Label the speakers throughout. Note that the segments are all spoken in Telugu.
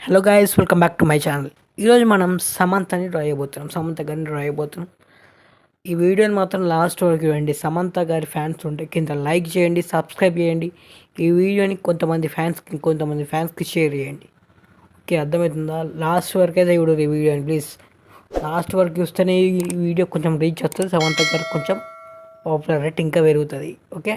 Speaker 1: Hello guys, welcome back to my channel. ఈరోజు మనం సమంతని డ్రా చేయబోతున్నాం. సమంత గారిని డ్రా చేయబోతున్నాం. ఈ వీడియోని మాత్రం లాస్ట్ వరకు చూడండి. సమంత గారి ఫ్యాన్స్ ఉంటే కింద లైక్ చేయండి, సబ్స్క్రైబ్ చేయండి. ఈ వీడియోని కొంతమంది ఫ్యాన్స్కి షేర్ చేయండి. ఓకే, అర్థమవుతుందా? లాస్ట్ వరకు అయితే చూడరు ఈ వీడియోని ప్లీజ్. లాస్ట్ వరకు చూస్తేనే ఈ వీడియో కొంచెం రీచ్ వస్తుంది. సమంత గారికి కొంచెం పాపులర్ రేట్ ఇంకా పెరుగుతుంది. ఓకే,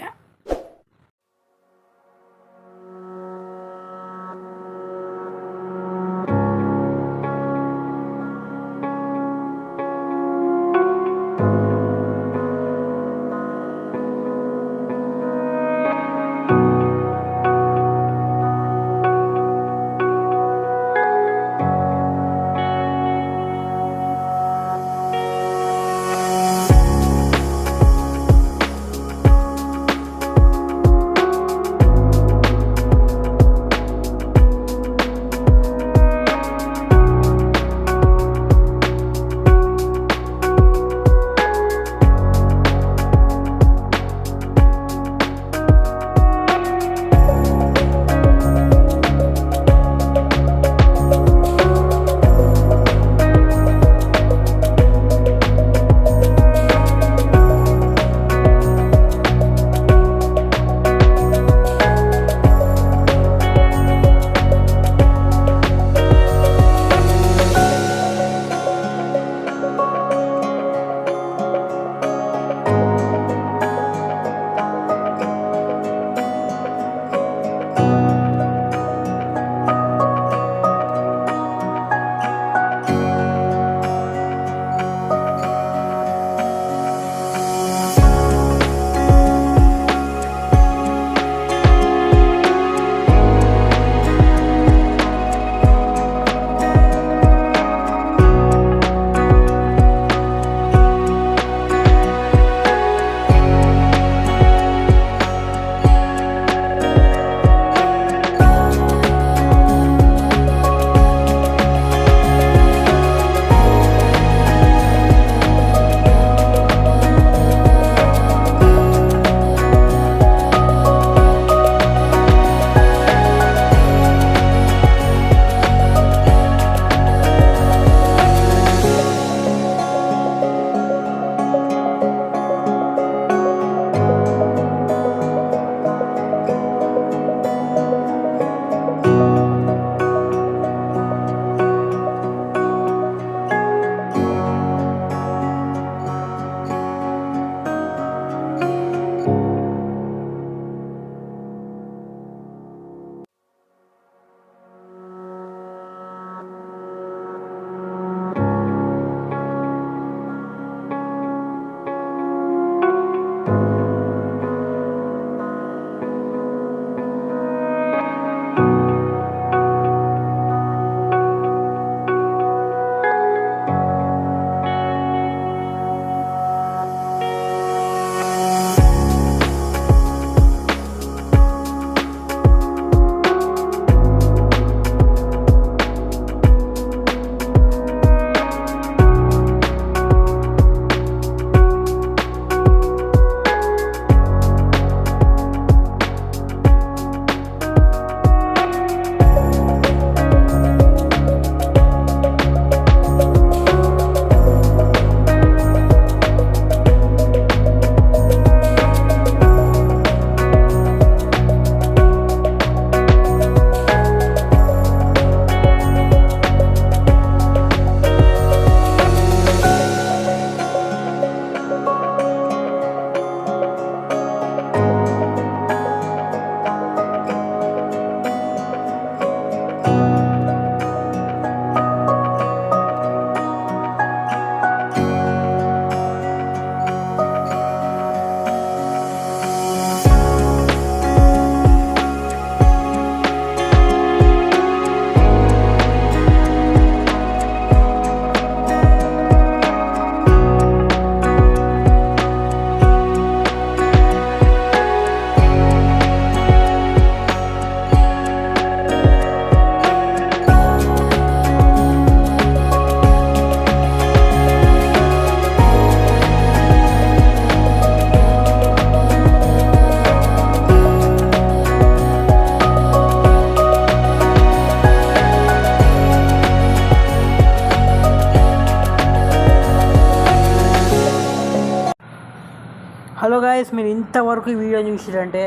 Speaker 1: గాయస్ మీరు ఇంతవరకు ఈ వీడియో చూసారంటే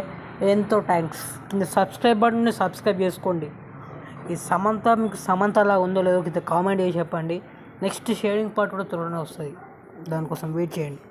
Speaker 1: ఎంతో థ్యాంక్స్. కింద సబ్స్క్రైబ్ బటన్ని సబ్స్క్రైబ్ చేసుకోండి. ఈ సమంత మీకు సమంతలా ఉందో లేదో కింద కామెంట్ చేసి చెప్పండి. నెక్స్ట్ షేరింగ్ పార్ట్ కూడా త్వరనే వస్తుంది, దానికోసం వెయిట్ చేయండి.